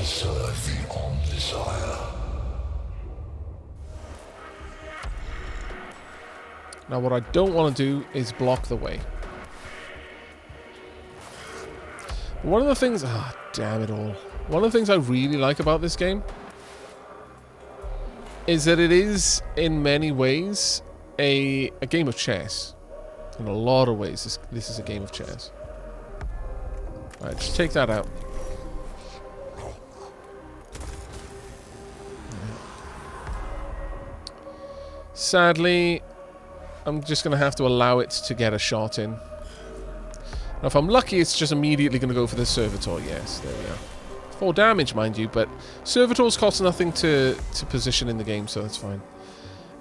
serve the Omnissiah. Now what I don't want to do is block the way. One of the things... Ah, damn it all. One of the things I really like about this game is that it is, in many ways, a game of chess. In a lot of ways, this is a game of chess. Alright, just take that out. Sadly, I'm just going to have to allow it to get a shot in. Now, if I'm lucky, it's just immediately going to go for the Servitor. Yes, there we are. 4 damage, mind you, but Servitors cost nothing to position in the game, so that's fine.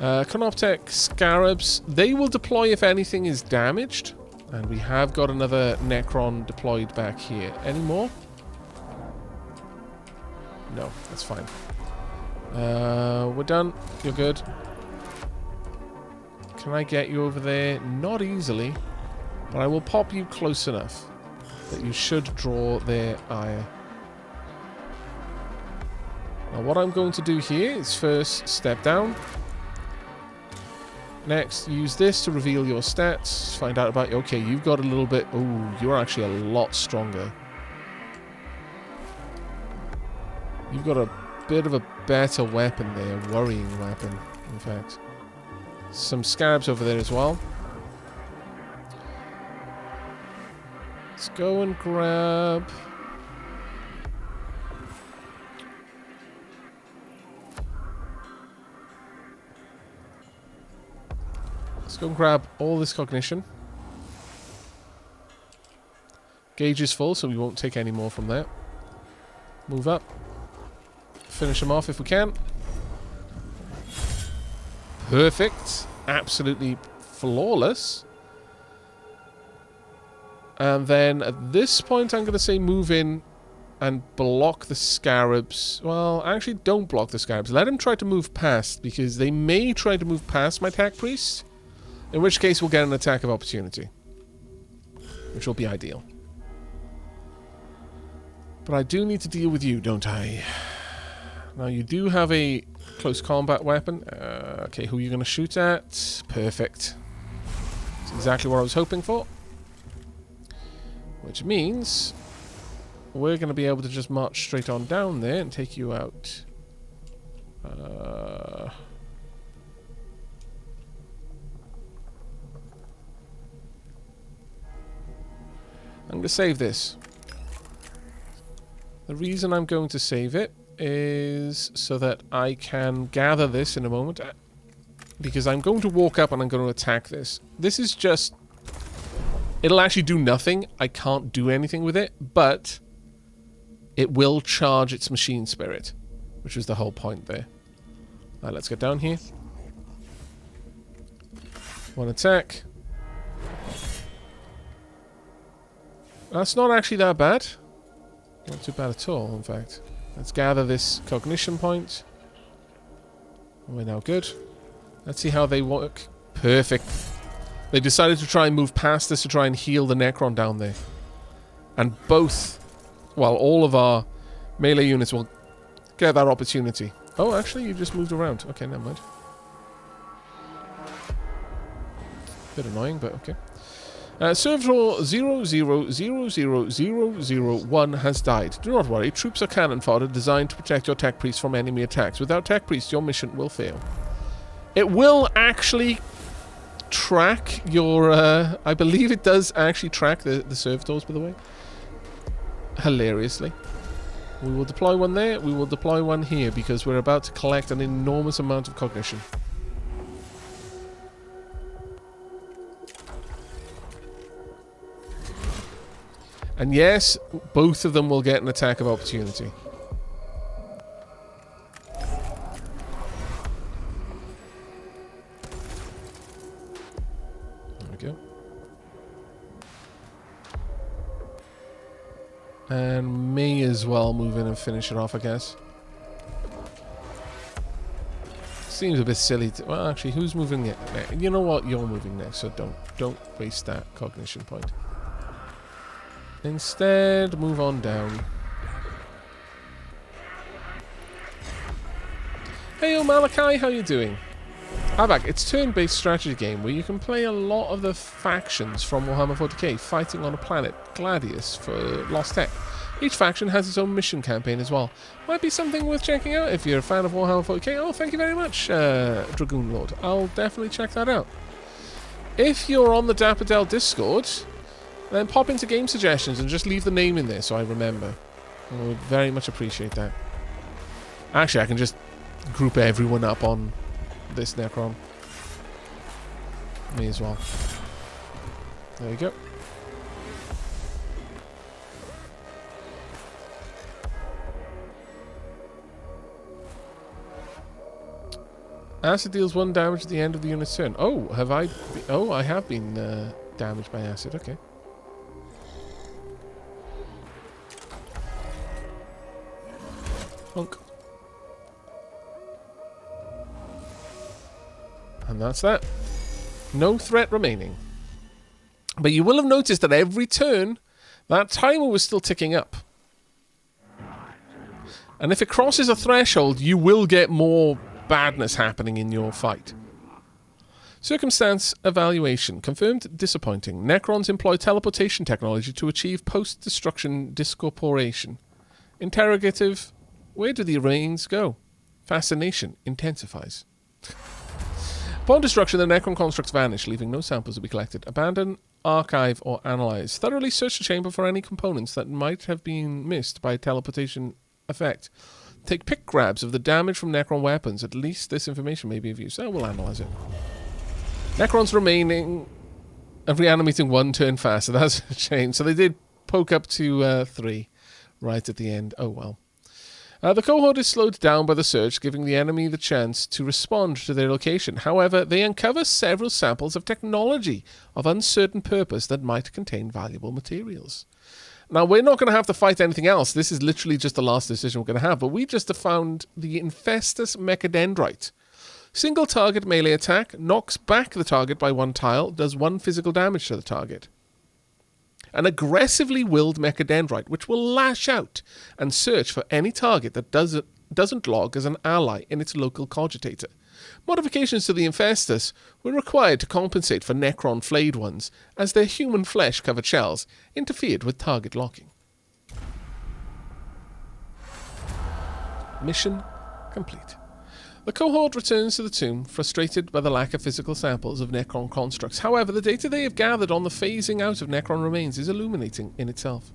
Canoptech Scarabs, they will deploy if anything is damaged. And we have got another Necron deployed back here. Any more? No, that's fine. We're done. You're good. Can I get you over there? Not easily. But I will pop you close enough that you should draw their ire. Now what I'm going to do here is first step down. Next, use this to reveal your stats. Find out about... Okay, you've got a little bit... Ooh, you're actually a lot stronger. You've got a bit of a better weapon there. A worrying weapon, in fact. Some scarabs over there as well. Let's go and grab... Let's go and grab all this cognition. Gauge is full, so we won't take any more from there. Move up. Finish him off if we can. Perfect. Absolutely flawless. And then at this point, I'm going to say move in and block the scarabs. Well, actually, don't block the scarabs. Let them try to move past, because they may try to move past my Tech Priest. In which case, we'll get an attack of opportunity. Which will be ideal. But I do need to deal with you, don't I? Now, you do have a close combat weapon. Okay, who are you going to shoot at? Perfect. That's exactly what I was hoping for. Which means we're going to be able to just march straight on down there and take you out. I'm going to save this. The reason I'm going to save it is so that I can gather this in a moment. Because I'm going to walk up and I'm going to attack this. This is just... It'll actually do nothing. I can't do anything with it. But it will charge its machine spirit. Which was the whole point there. Alright, let's get down here. One attack. That's not actually that bad. Not too bad at all, in fact. Let's gather this cognition point. We're now good. Let's see how they work. Perfect. They decided to try and move past us to try and heal the Necron down there. And both, well, all of our melee units will get that opportunity. Oh, actually, you just moved around. Okay, never mind. Bit annoying, but okay. Servitor 000001 has died. Do not worry, troops are cannon fodder designed to protect your Tech Priest from enemy attacks. Without Tech Priest, your mission will fail. It will actually track your... I believe it does actually track the Servitors, by the way. Hilariously. We will deploy one there, we will deploy one here, because we're about to collect an enormous amount of cognition. And yes, both of them will get an attack of opportunity. There we go. And may as well move in and finish it off, I guess. Seems a bit silly to... Well, actually, who's moving it next? You know what? You're moving next, so don't waste that cognition point. Hey, Malachi, how you doing? Aavak, it's a turn-based strategy game where you can play a lot of the factions from Warhammer 40k fighting on a planet, Gladius, for Lost Tech. Each faction has its own mission campaign as well. Might be something worth checking out if you're a fan of Warhammer 40k. Oh, thank you very much, Dragoon Lord. I'll definitely check that out. If you're on the Dapperdell Discord, then pop into game suggestions and just leave the name in there so I remember. I would very much appreciate that. Actually, I can just group everyone up on this necron. Me as well. There we go. Acid deals 1 damage at the end of the unit's turn. Oh, have I... I have been damaged by acid. Okay. Honk. And that's that. No threat remaining. But you will have noticed that every turn, that timer was still ticking up. And if it crosses a threshold, you will get more badness happening in your fight. Circumstance evaluation. Confirmed disappointing. Necrons employ teleportation technology to achieve post-destruction discorporation. Interrogative. Where do the remains go? Fascination intensifies. Upon destruction, the Necron constructs vanish, leaving no samples to be collected. Abandon, archive, or analyze. Thoroughly search the chamber for any components that might have been missed by teleportation effect. Take pick grabs of the damage from Necron weapons. At least this information may be of use. So we'll analyze it. Necrons remaining and reanimating 1 turn faster. That's a change. So they did poke up to 3 right at the end. Oh well. The cohort is slowed down by the search, giving the enemy the chance to respond to their location. However, they uncover several samples of technology of uncertain purpose that might contain valuable materials. Now, we're not going to have to fight anything else. This is literally just the last decision we're going to have. But we just found the Infestus Mechadendrite. Single target melee attack, knocks back the target by 1 tile, does 1 physical damage to the target. An aggressively willed Mechadendrite, which will lash out and search for any target that doesn't log as an ally in its local cogitator. Modifications to the Infestus were required to compensate for Necron flayed ones, as their human flesh-covered shells interfered with target locking. Mission complete. The cohort returns to the tomb, frustrated by the lack of physical samples of Necron constructs. However, the data they have gathered on the phasing out of Necron remains is illuminating in itself.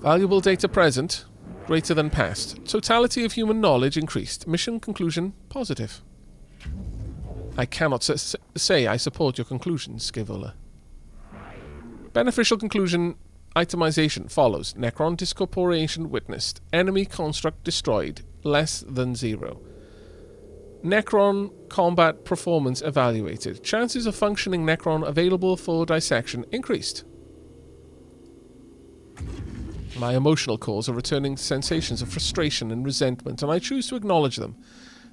Valuable data present, greater than past. Totality of human knowledge increased. Mission conclusion positive. I cannot say I support your conclusions, Scaevola. Beneficial conclusion. Itemization follows. Necron discorporation witnessed. Enemy construct destroyed. Less than 0. Necron combat performance evaluated. Chances of functioning Necron available for dissection increased. My emotional cores are returning sensations of frustration and resentment, and I choose to acknowledge them.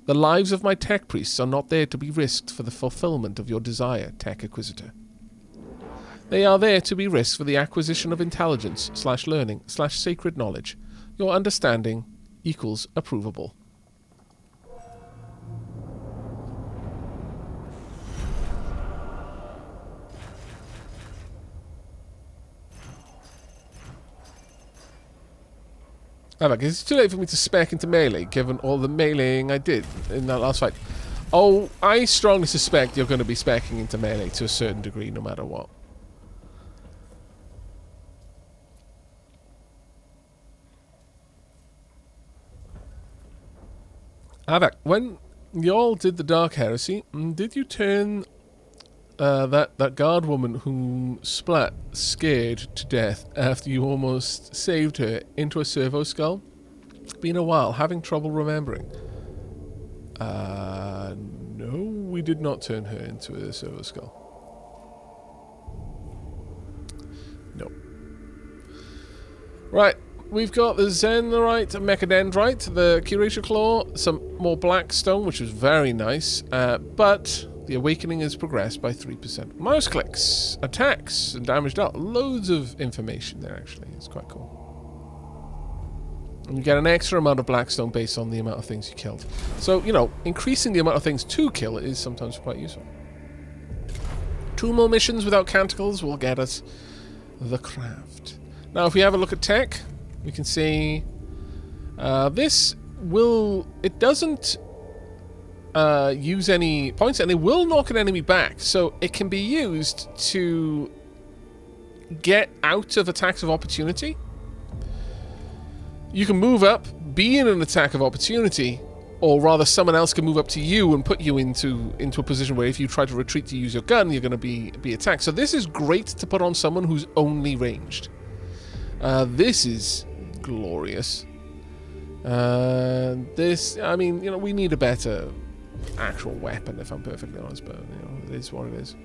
The lives of my tech priests are not there to be risked for the fulfillment of your desire, Tech Acquisitor. They are there to be risked for the acquisition of intelligence / learning / sacred knowledge. Your understanding equals approvable. Aavak, is it too late for me to spec into melee, given all the meleeing I did in that last fight? Oh, I strongly suspect you're going to be speccing into melee to a certain degree, no matter what. Aavak, when y'all did the Dark Heresy, did you turn that guard woman whom Splat scared to death after you almost saved her into a servo skull? It's been a while, having trouble remembering. No, we did not turn her into a servo skull. No. Right. We've got the Zenorite Mechadendrite, the Curator Claw, some more Blackstone, which was very nice, but the Awakening has progressed by 3%. Mouse clicks, attacks, and damage dealt. Loads of information there, actually. It's quite cool. And you get an extra amount of Blackstone based on the amount of things you killed. So, you know, increasing the amount of things to kill is sometimes quite useful. 2 more missions without canticles will get us the craft. Now, if we have a look at tech, we can see this will... It doesn't use any points, and it will knock an enemy back. So it can be used to get out of attacks of opportunity. You can move up, be in an attack of opportunity, or rather someone else can move up to you and put you into a position where if you try to retreat to use your gun, you're going to be attacked. So this is great to put on someone who's only ranged. This is glorious. This, I mean, you know, we need a better actual weapon, if I'm perfectly honest, but, you know, it is what it is.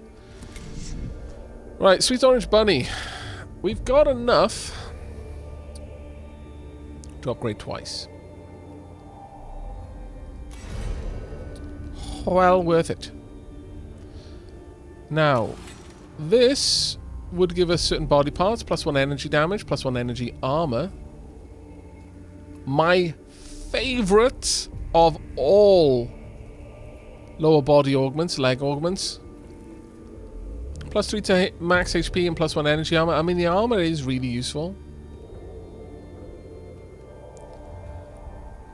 Right, Sweet Orange Bunny. We've got enough to upgrade twice. Well worth it. Now, this would give us certain body parts, +1 energy damage, +1 energy armor. My favorite of all lower body augments, leg augments. +3 to max HP and +1 energy armor. I mean, the armor is really useful.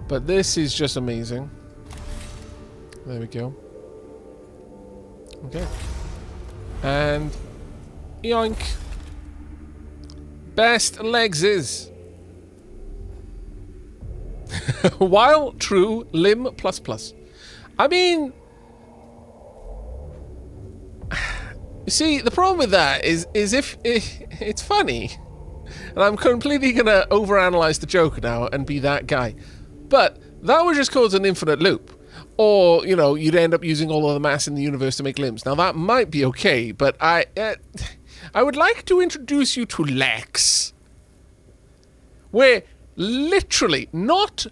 But this is just amazing. There we go. Okay. And yoink. Best legs is while true limb ++. I mean, you see, the problem with that is if it's funny, and I'm completely gonna overanalyze the joke now and be that guy, but that would just cause an infinite loop. Or, you know, you'd end up using all of the mass in the universe to make limbs. Now, that might be okay, but I would like to introduce you to Lex. Where, literally, not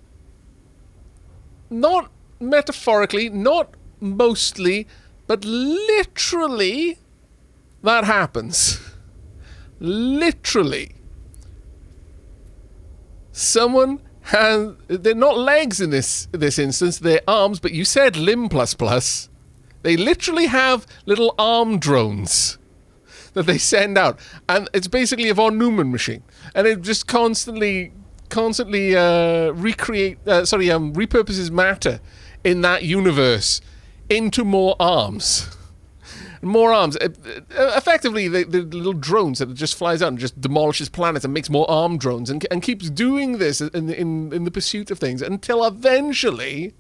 metaphorically, not mostly, but literally, that happens. Literally. Someone... And they're not legs in this instance, they're arms, but you said limb ++. They literally have little arm drones that they send out. And it's basically a von Neumann machine. And it just constantly repurposes matter in that universe into more arms. More arms. Effectively, the little drones that just flies out and just demolishes planets and makes more armed drones and keeps doing this in the pursuit of things until eventually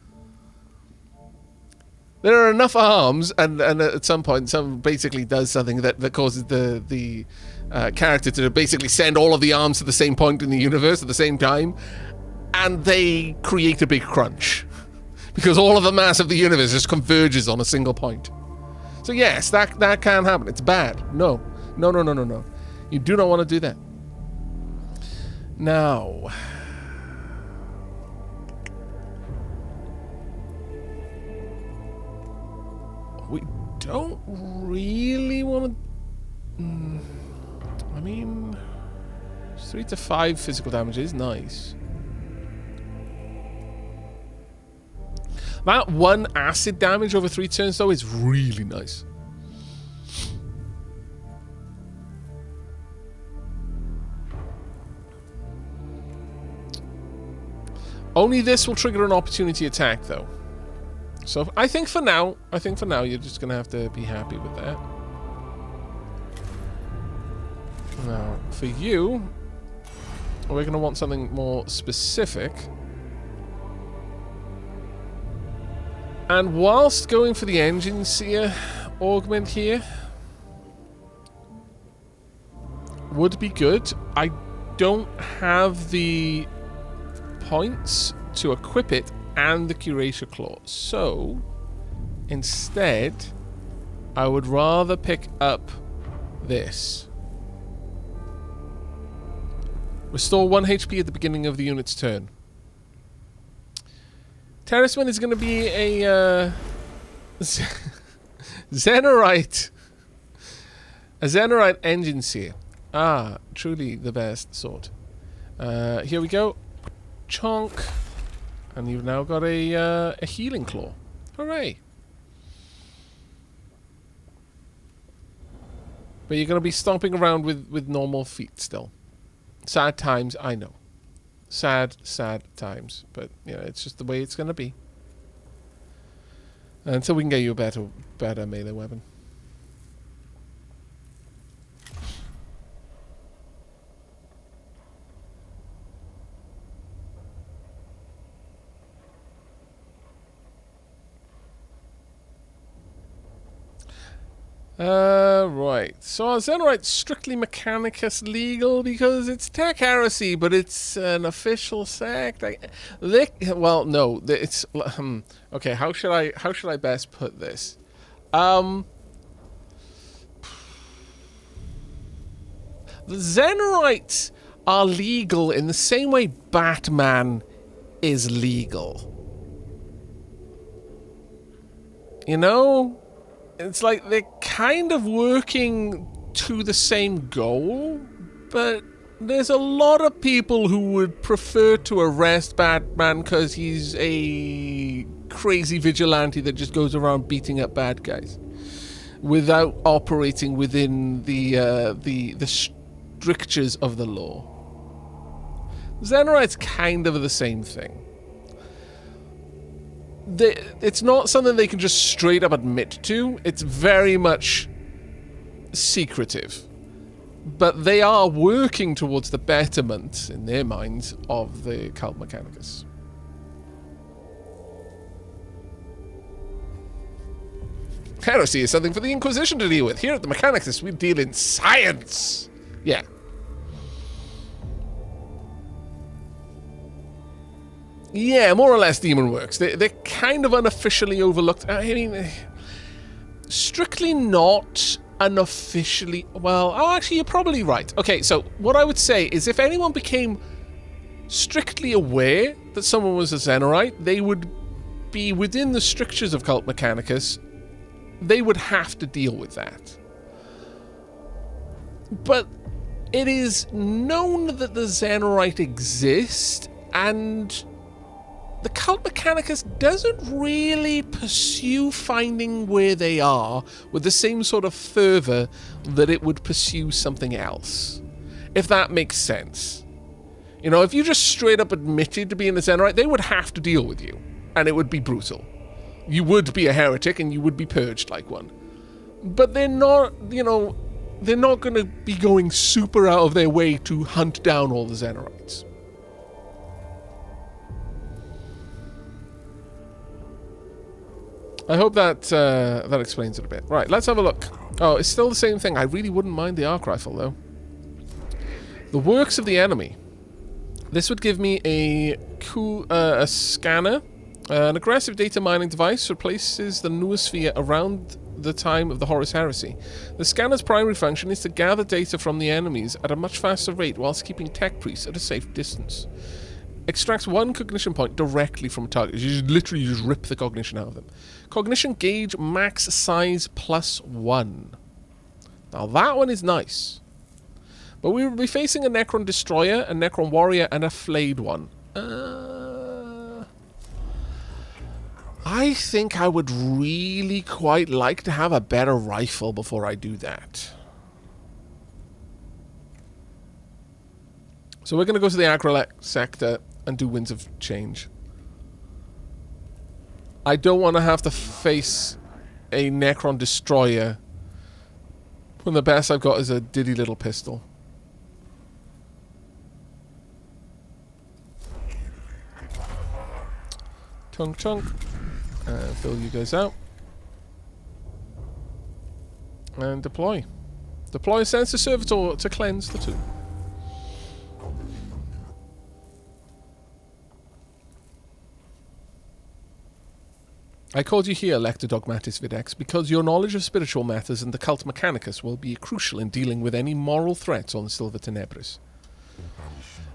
there are enough arms and at some point someone basically does something that causes the character to basically send all of the arms to the same point in the universe at the same time, and they create a big crunch because all of the mass of the universe just converges on a single point. So yes, that can happen. It's bad. No. You do not want to do that. Now, we don't really want to... I mean, 3 to 5 physical damage is nice. That 1 acid damage over 3 turns, though, is really nice. Only this will trigger an opportunity attack, though. So I think for now, you're just going to have to be happy with that. Now, for you, we're going to want something more specific. And whilst going for the Omnissiah augment here would be good, I don't have the points to equip it and the Curator Claw. So, instead, I would rather pick up this. Restore 1 HP at the beginning of the unit's turn. Terraceman is going to be a Zenorite. A Zenorite Omnissiah. Ah, truly the best sort. Here we go. Chonk. And you've now got a healing claw. Hooray. But you're going to be stomping around with normal feet still. Sad times, I know. Sad, sad times. But, you know, it's just the way it's going to be. Until we can get you a better melee weapon. Right. So are Xenorites strictly Mechanicus legal because it's tech heresy, but it's an official sect? Well, no. It's okay. How should I best put this? The Xenorites are legal in the same way Batman is legal. You know? It's like they're kind of working to the same goal, but there's a lot of people who would prefer to arrest Batman because he's a crazy vigilante that just goes around beating up bad guys without operating within the strictures of the law. Xenorites kind of the same thing. It's not something they can just straight up admit to. It's very much secretive. But they are working towards the betterment, in their minds, of the cult Mechanicus. Heresy is something for the Inquisition to deal with. Here at the Mechanicus, we deal in science. Yeah. Yeah, more or less demon works. They're kind of unofficially overlooked. I mean, strictly not unofficially... Well, oh, actually, you're probably right. Okay, so what I would say is if anyone became strictly aware that someone was a Xenorite, they would be within the strictures of Cult Mechanicus. They would have to deal with that. But it is known that the Xenorite exists, and the Cult Mechanicus doesn't really pursue finding where they are with the same sort of fervor that it would pursue something else. If that makes sense. You know, if you just straight up admitted to being a Xenorite, they would have to deal with you. And it would be brutal. You would be a heretic and you would be purged like one. But they're not, you know, they're not going to be going super out of their way to hunt down all the Xenorites. I hope that that explains it a bit. Right, let's have a look. Oh, it's still the same thing. I really wouldn't mind the arc rifle, though. The works of the enemy. This would give me a scanner. An aggressive data mining device replaces the noosphere around the time of the Horus Heresy. The scanner's primary function is to gather data from the enemies at a much faster rate whilst keeping tech priests at a safe distance. Extracts one cognition point directly from a target. You literally just rip the cognition out of them. Cognition gauge max size +1. Now that one is nice. But we will be facing a Necron Destroyer, a Necron Warrior, and a Flayed one. I think I would really quite like to have a better rifle before I do that. So we're going to go to the Acrolec sector and do Winds of Change. I don't want to have to face a Necron Destroyer when the best I've got is a diddy little pistol. Chunk chunk. Fill you guys out. And deploy. Deploy a sensor servitor to cleanse the tomb. I called you here, Lector Dogmatis Videx, because your knowledge of spiritual matters and the cult Mechanicus will be crucial in dealing with any moral threats on the Silver Tenebris.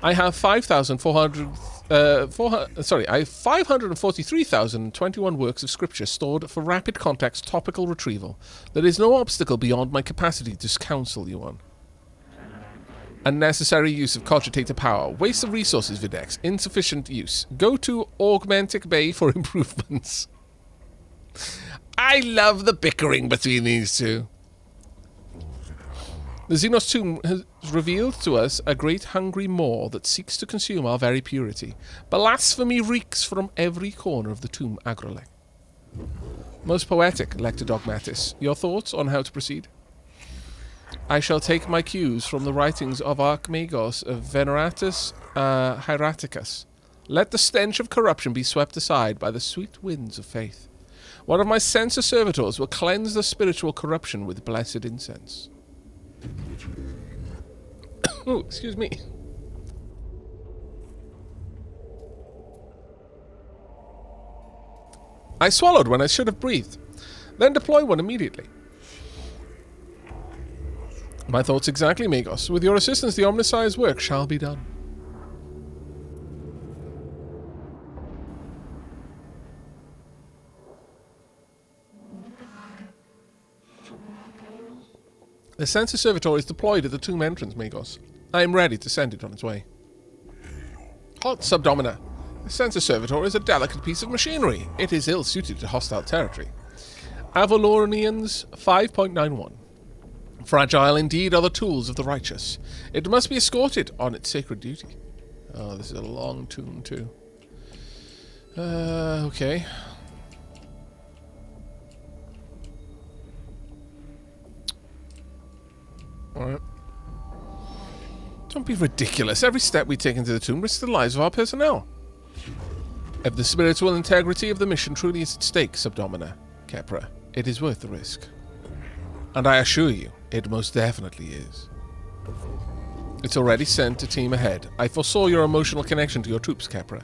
I have 543,021 works of scripture stored for rapid context topical retrieval. There is no obstacle beyond my capacity to counsel you on. Unnecessary use of cogitator power. Waste of resources, Videx. Insufficient use. Go to Augmentic Bay for improvements. I love the bickering between these two. The Xenos tomb has revealed to us a great hungry maw that seeks to consume our very purity. Blasphemy reeks from every corner of the tomb, Agrolek. Most poetic, Lector Dogmatis. Your thoughts on how to proceed? I shall take my cues from the writings of Archmagos of Veneratus Hieraticus. Let the stench of corruption be swept aside by the sweet winds of faith. One of my censor servitors will cleanse the spiritual corruption with blessed incense. Oh, excuse me. I swallowed when I should have breathed. Then deploy one immediately. My thoughts exactly, Magos. With your assistance, the Omnissiah's work shall be done. The sensor servitor is deployed at the tomb entrance, Magos. I am ready to send it on its way. Halt, Subdomina. The sensor servitor is a delicate piece of machinery. It is ill-suited to hostile territory. Avalornians 5.91. Fragile indeed are the tools of the righteous. It must be escorted on its sacred duty. Oh, this is a long tune too. Okay. Alright. Don't be ridiculous. Every step we take into the tomb risks the lives of our personnel. If the spiritual integrity of the mission truly is at stake, Subdomina, Kepra, it is worth the risk. And I assure you, it most definitely is. It's already sent a team ahead. I foresaw your emotional connection to your troops, Kepra.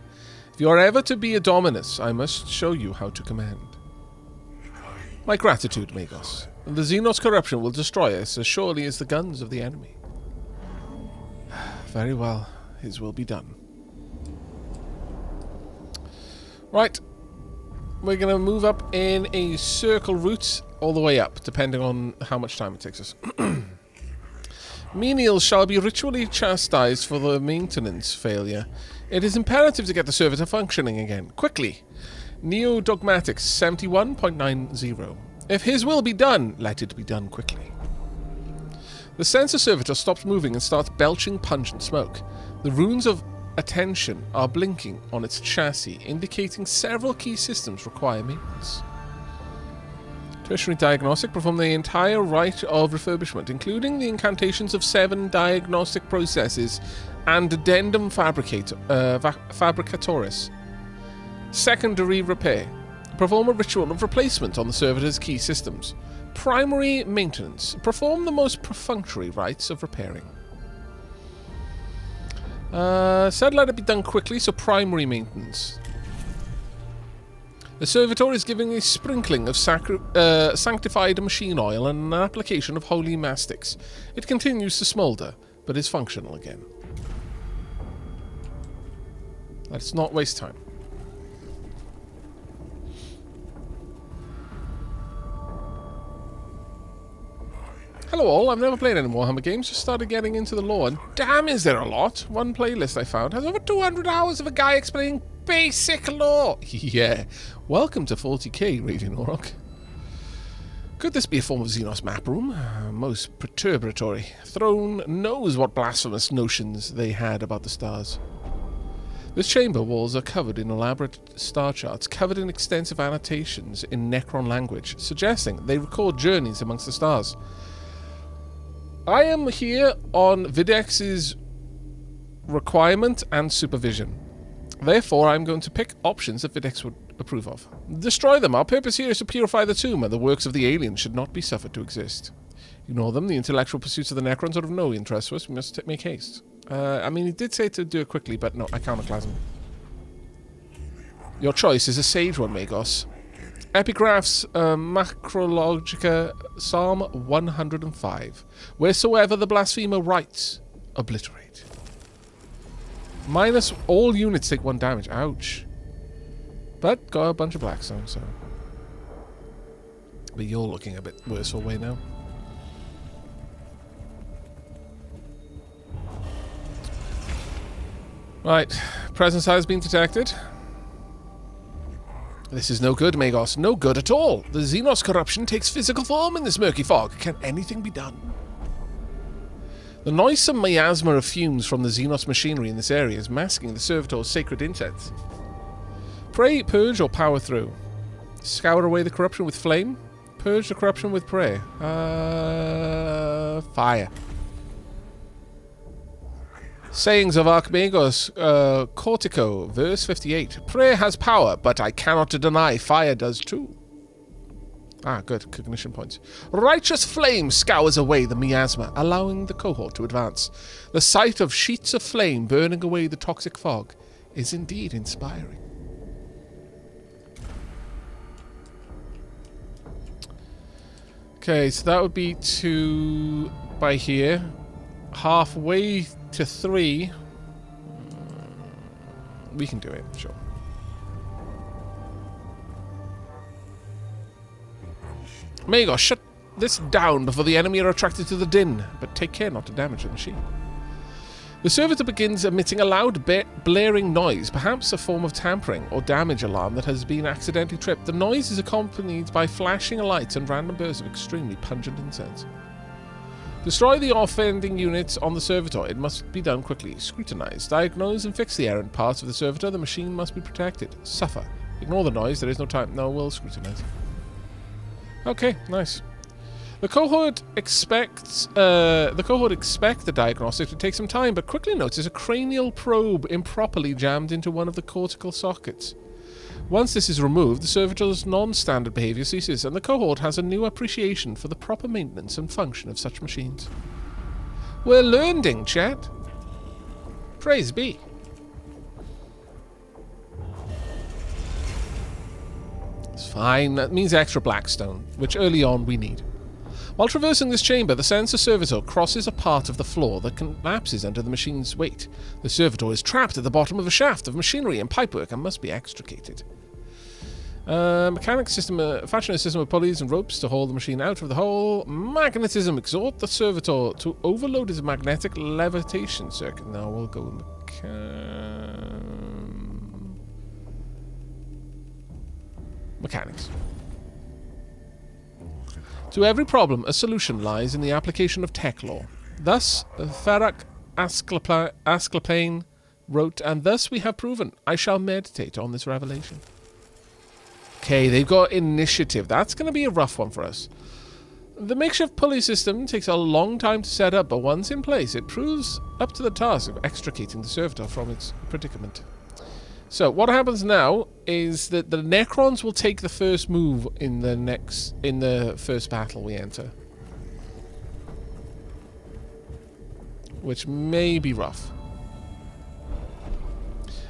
If you are ever to be a Dominus, I must show you how to command. My gratitude, Magos. The Xenos corruption will destroy us as surely as the guns of the enemy. Very well. His will be done. Right. We're going to move up in a circle route all the way up, depending on how much time it takes us. Menials shall be ritually chastised for the maintenance failure. It is imperative to get the servitor functioning again. Quickly. Neo-Dogmatics 71.90. If his will be done, let it be done quickly. The sensor servitor stops moving and starts belching pungent smoke. The runes of attention are blinking on its chassis, indicating several key systems require maintenance. Tertiary diagnostic perform the entire rite of refurbishment, including the incantations of 7 diagnostic processes and addendum fabricatoris. Secondary repair. Perform a ritual of replacement on the servitor's key systems. Primary maintenance. Perform the most perfunctory rites of repairing. Said let it be done quickly, so primary maintenance. The servitor is giving a sprinkling of sanctified machine oil and an application of holy mastics. It continues to smoulder, but is functional again. Let's not waste time. Hello all, I've never played any Warhammer games, just started getting into the lore, and damn is there a lot. One playlist I found has over 200 hours of a guy explaining basic lore. Yeah, welcome to 40k, Radiant Orc. Could this be a form of Xenos map room? Most perturbatory. Throne knows what blasphemous notions they had about the stars. This chamber walls are covered in elaborate star charts, covered in extensive annotations in necron language, suggesting they record journeys amongst the stars. I am here on Videx's requirement and supervision. Therefore, I'm going to pick options that Videx would approve of. Destroy them. Our purpose here is to purify the tomb, and the works of the aliens should not be suffered to exist. Ignore them. The intellectual pursuits of the Necrons are of no interest to us. We must make haste. I mean, he did say to do it quickly, but no, I counterclasm. Your choice is a sage one, Magos. Epigraphs, Macrologica, Psalm 105. Wheresoever the blasphemer writes, obliterate. Minus all units take 1 damage. Ouch. But got a bunch of Blackstone, so. But you're looking a bit worse for way now. Right. Presence has been detected. This is no good, Magos. No good at all. The Xenos corruption takes physical form in this murky fog. Can anything be done? The noisome miasma of fumes from the Xenos machinery in this area is masking the servitor's sacred incense. Pray, purge, or power through. Scour away the corruption with flame. Purge the corruption with prayer. Fire. Sayings of Archmagos Cortico, verse 58. Prayer has power, but I cannot deny fire does too. Ah, good. Cognition points. Righteous flame scours away the miasma, allowing the cohort to advance. The sight of sheets of flame burning away the toxic fog is indeed inspiring. Okay, so that would be 2 by here. Halfway to 3. We can do it, sure. Magos, shut this down before the enemy are attracted to the din, but take care not to damage the machine. The servitor begins emitting a loud blaring noise, perhaps a form of tampering or damage alarm that has been accidentally tripped. The noise is accompanied by flashing lights and random bursts of extremely pungent incense. Destroy the offending units on the servitor. It must be done quickly. Scrutinize, diagnose and fix the errant parts of the servitor. The machine must be protected. Suffer. Ignore the noise. There is no time. No, we'll scrutinize. Okay, nice. The cohort expect the diagnostic to take some time, but quickly notices a cranial probe improperly jammed into one of the cortical sockets. Once this is removed, the servitor's non-standard behavior ceases, and the cohort has a new appreciation for the proper maintenance and function of such machines. We're learning, chat. Praise be. It's fine. That means extra blackstone, which early on we need. While traversing this chamber, the sensor servitor crosses a part of the floor that collapses under the machine's weight. The servitor is trapped at the bottom of a shaft of machinery and pipework and must be extricated. Mechanic system, fashion a system of pulleys and ropes to haul the machine out of the hole. Magnetism, exhort the servitor to overload its magnetic levitation circuit. Now we'll go mechanics. To every problem, a solution lies in the application of tech law. Thus, Farak Asclepiane wrote, and thus we have proven. I shall meditate on this revelation. Okay, they've got initiative. That's going to be a rough one for us. The makeshift pulley system takes a long time to set up, but once in place, it proves up to the task of extricating the servitor from its predicament. So what happens now is that the necrons will take the first move in the first battle we enter, which may be rough.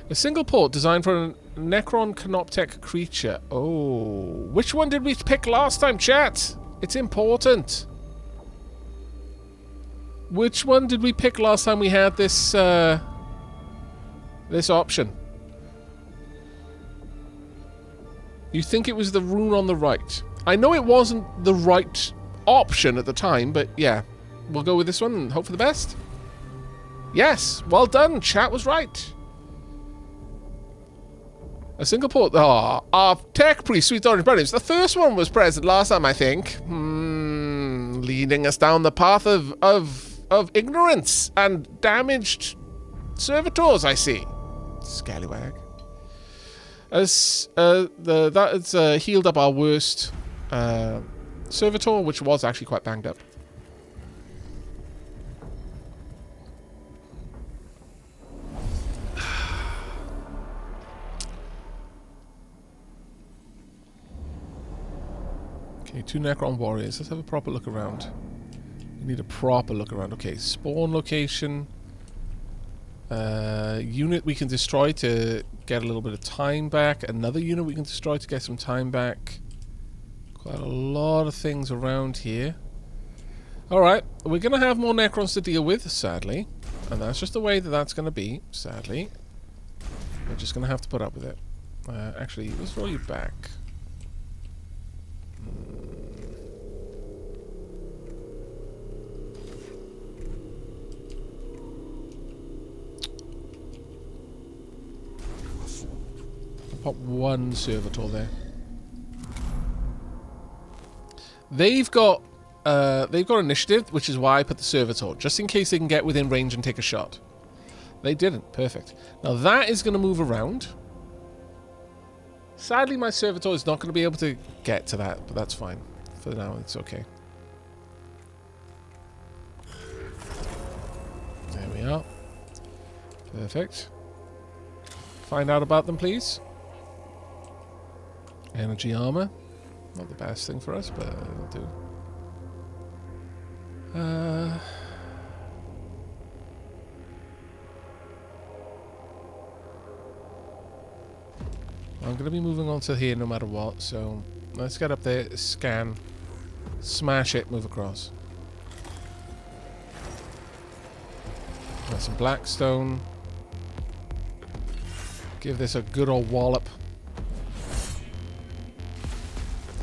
A single port designed for a necron canoptech creature. Oh, which one did we pick last time, chat? It's important. Which one did we pick last time we had this this option? You think it was the rune on the right. I know it wasn't the right option at the time, but yeah. We'll go with this one and hope for the best. Yes, well done. Chat was right. A single port. Our tech priest, Sweet Orange Brothers. The first one was present last time, I think. Leading us down the path of ignorance and damaged servitors, I see. Scallywag. As that has healed up our worst servitor, which was actually quite banged up. Okay, 2 Necron warriors. Let's have a proper look around. We need a proper look around. Okay, spawn location. Unit we can destroy to get a little bit of time back. Another unit we can destroy to get some time back. Quite a lot of things around here. Alright, we're going to have more Necrons to deal with, sadly. And that's just the way that that's going to be, sadly. We're just going to have to put up with it. Actually, let's roll you back. Pop one servitor there. They've got initiative, which is why I put the servitor, just in case they can get within range and take a shot. They didn't. Perfect. Now that is going to move around. Sadly, my servitor is not going to be able to get to that, but that's fine. For now, it's okay. There we are. Perfect. Find out about them, please. Energy armor. Not the best thing for us, but it'll do. I'm going to be moving on to here no matter what, so let's get up there, scan, smash it, move across. Got some blackstone. Give this a good old wallop.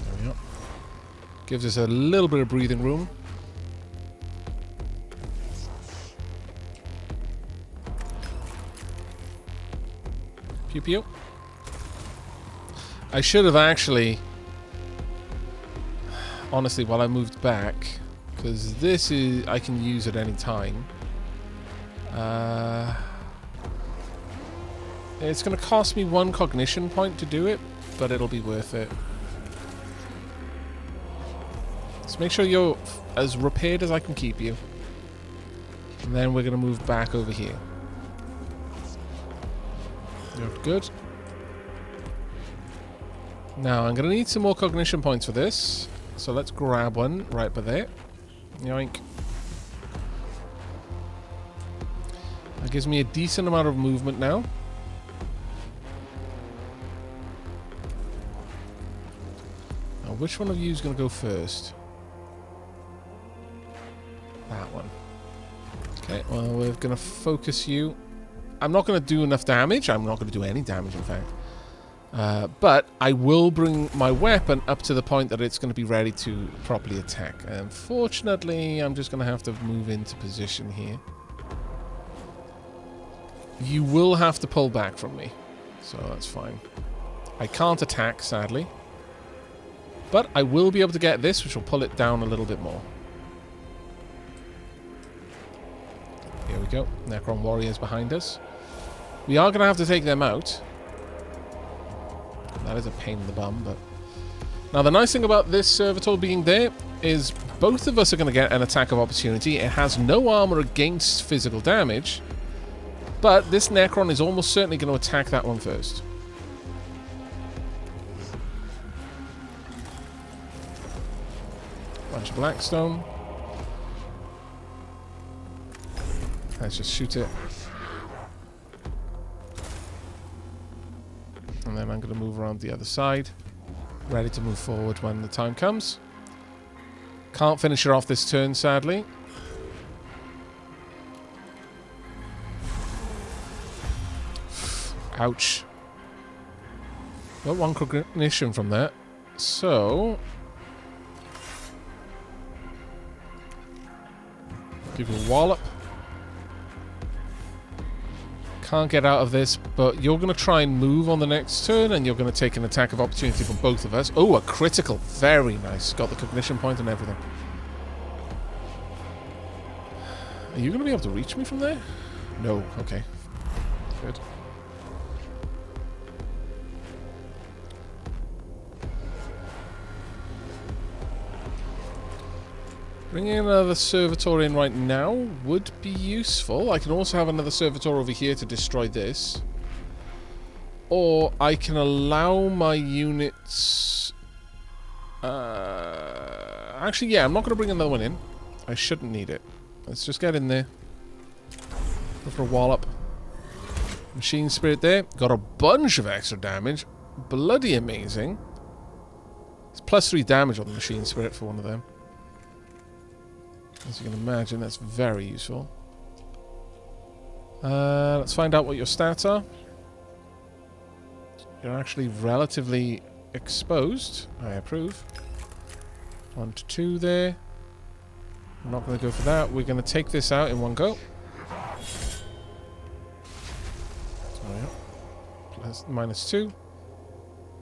There we go. Gives us a little bit of breathing room. Pew pew. I should have actually, honestly, while I moved back, because this is, I can use at any time. It's going to cost me 1 cognition point to do it, but it'll be worth it. Just make sure you're as repaired as I can keep you. And then we're going to move back over here. You're good. Now, I'm going to need some more cognition points for this. So let's grab one right by there. Yoink. That gives me a decent amount of movement now. Now, which one of you is going to go first? That one. Okay, well, we're going to focus you. I'm not going to do enough damage. I'm not going to do any damage, in fact. But I will bring my weapon up to the point that it's going to be ready to properly attack. Unfortunately, I'm just going to have to move into position here. You will have to pull back from me, so that's fine. I can't attack, sadly. But I will be able to get this, which will pull it down a little bit more. Here we go. Necron warriors behind us. We are going to have to take them out. That is a pain in the bum, but... Now, the nice thing about this servitor being there is both of us are going to get an attack of opportunity. It has no armor against physical damage, but this Necron is almost certainly going to attack that one first. Bunch of blackstone. Let's just shoot it. And then I'm going to move around the other side. Ready to move forward when the time comes. Can't finish her off this turn, sadly. Ouch. Got 1 cognition from that. So... give you a wallop. Can't get out of this, but you're going to try and move on the next turn, and you're going to take an attack of opportunity from both of us. Oh, a critical. Very nice. Got the cognition point and everything. Are you going to be able to reach me from there? No. Okay. Good. Bringing another servitor in right now would be useful. I can also have another servitor over here to destroy this. Or I can allow my units... actually, yeah, I'm not going to bring another one in. I shouldn't need it. Let's just get in there. Go for a wallop. Machine spirit there. Got a bunch of extra damage. Bloody amazing. It's +3 damage on the machine spirit for one of them. As you can imagine, that's very useful. Let's find out what your stats are. You're actually relatively exposed. I approve. 1 to 2 there. I'm not going to go for that. We're going to take this out in one go. Oh, yeah. +2.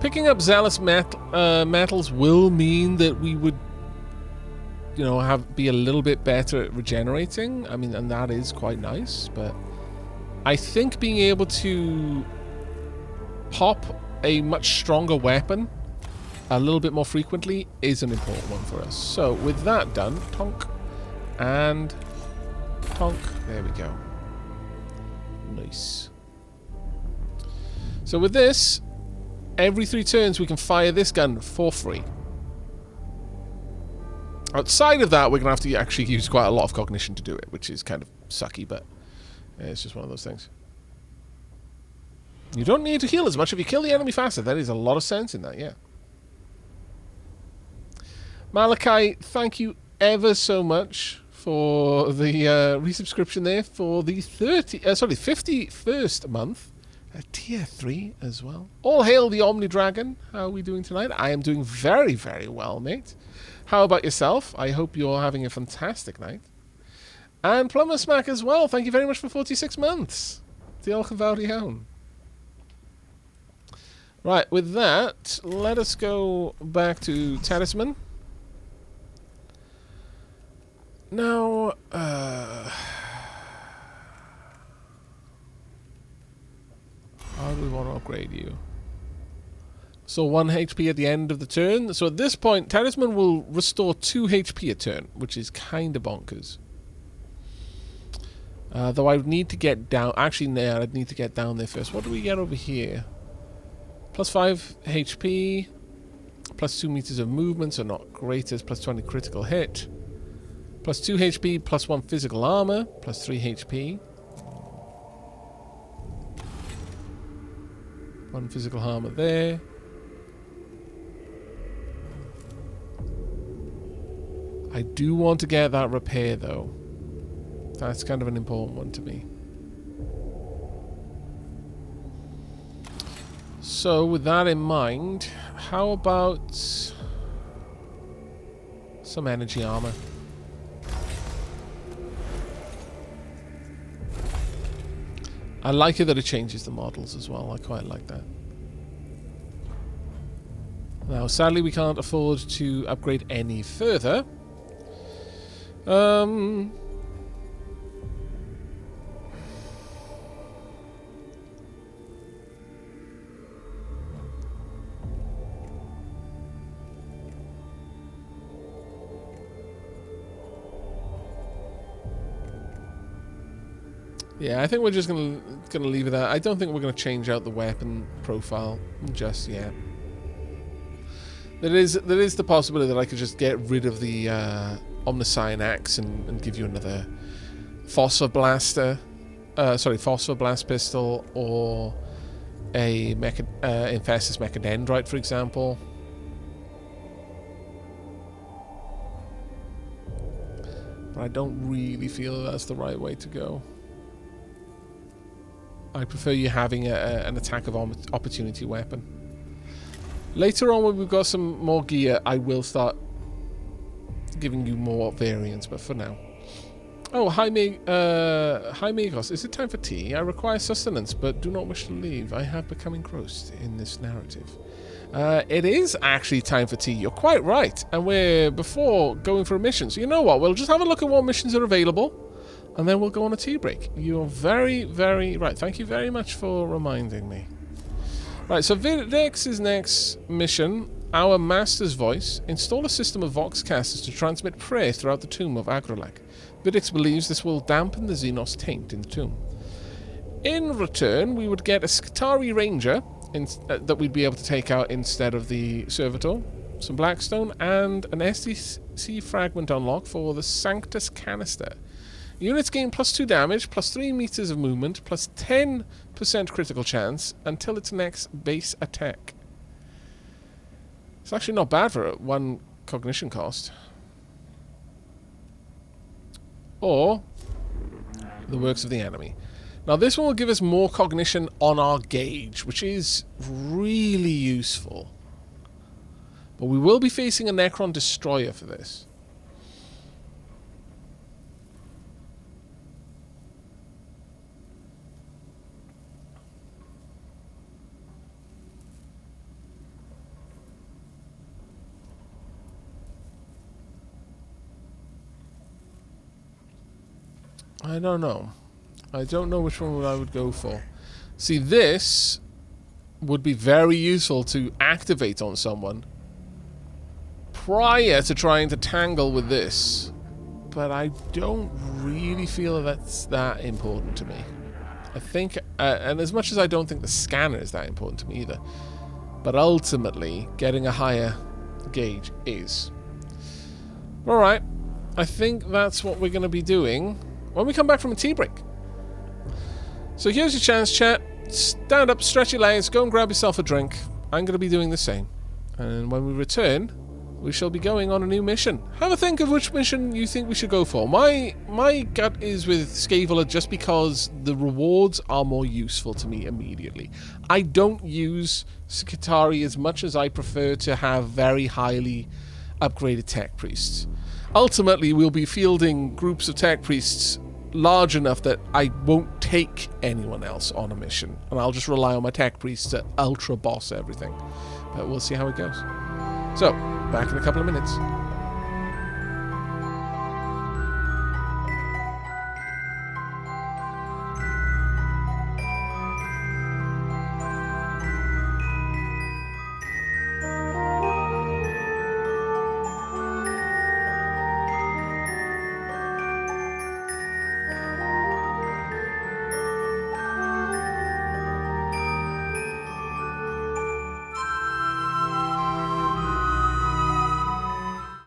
Picking up zealous metals will mean that we would, you know, be a little bit better at regenerating. I mean, and that is quite nice, but I think being able to pop a much stronger weapon a little bit more frequently is an important one for us. So with that done, tonk and tonk. There we go. Nice. So with this, every 3 turns we can fire this gun for free. Outside of that, we're going to have to actually use quite a lot of cognition to do it, which is kind of sucky, but it's just one of those things. You don't need to heal as much if you kill the enemy faster. There is a lot of sense in that, yeah. Malachi, thank you ever so much for the resubscription there for the 51st month. Tier 3 as well. All hail the Omni Dragon. How are we doing tonight? I am doing very, very well, mate. How about yourself? I hope you're having a fantastic night. And Plumber Smack as well. Thank you very much for 46 months. Diolch yn fawr iawn. Right, with that, let us go back to Talisman. Now, how do we want to upgrade you? So 1 HP at the end of the turn. So at this point, Talisman will restore 2 HP a turn, which is kind of bonkers. Though I would need to get down... Actually, no, I'd need to get down there first. What do we get over here? Plus 5 HP. Plus 2 meters of movement, so not greatest. Plus 20 critical hit. Plus 2 HP, plus 1 physical armor. Plus 3 HP. 1 physical armor there. I do want to get that repair, though. That's kind of an important one to me. So, with that in mind, how about some energy armor? I like it that it changes the models as well. I quite like that. Now, sadly, we can't afford to upgrade any further. Yeah, I think we're just gonna leave it at. I don't think we're gonna change out the weapon profile just yet. There is the possibility that I could just get rid of the Omnissiah axe and give you another phosphor blaster, phosphor blast pistol, or a Infestus Mechadendrite, for example. But I don't really feel that's the right way to go. I prefer you having an attack of opportunity weapon. Later on, when we've got some more gear, I will start giving you more variants, but for now. Oh, hi Megos. Is it time for tea? I require sustenance, but do not wish to leave. I have become engrossed in this narrative. It is actually time for tea. You're quite right. And we're before going for a mission. So you know what? We'll just have a look at what missions are available. And then we'll go on a tea break. You're very, very right. Thank you very much for reminding me. Right, so Vidix's next mission, Our Master's Voice. Install a system of voxcasters to transmit prayer throughout the tomb of Agrolak. Vidix believes this will dampen the Xenos taint in the tomb. In return, we would get a Skitari Ranger that we'd be able to take out instead of the Servitor, some Blackstone, and an STC fragment unlock for the Sanctus Canister. Units gain plus 2 damage, plus 3 meters of movement, plus 10% critical chance until its next base attack. It's actually not bad for 1 cognition cost. Or the works of the enemy. Now this one will give us more cognition on our gauge, which is really useful. But we will be facing a Necron Destroyer for this. I don't know. I don't know which one I would go for. See, this would be very useful to activate on someone prior to trying to tangle with this. But I don't really feel that's that important to me. I think, and as much as I don't think the scanner is that important to me either, but ultimately, getting a higher gauge is. Alright, I think that's what we're going to be doing when we come back from a tea break. So here's your chance, chat. Stand up, stretch your legs, go and grab yourself a drink. I'm going to be doing the same. And when we return, we shall be going on a new mission. Have a think of which mission you think we should go for. My gut is with Scaveler just because the rewards are more useful to me immediately. I don't use Skitarii as much as I prefer to have very highly upgraded tech priests. Ultimately, we'll be fielding groups of tech priests large enough that I won't take anyone else on a mission, and I'll just rely on my tech priests to ultra boss everything. But we'll see how it goes. So, back in a couple of minutes.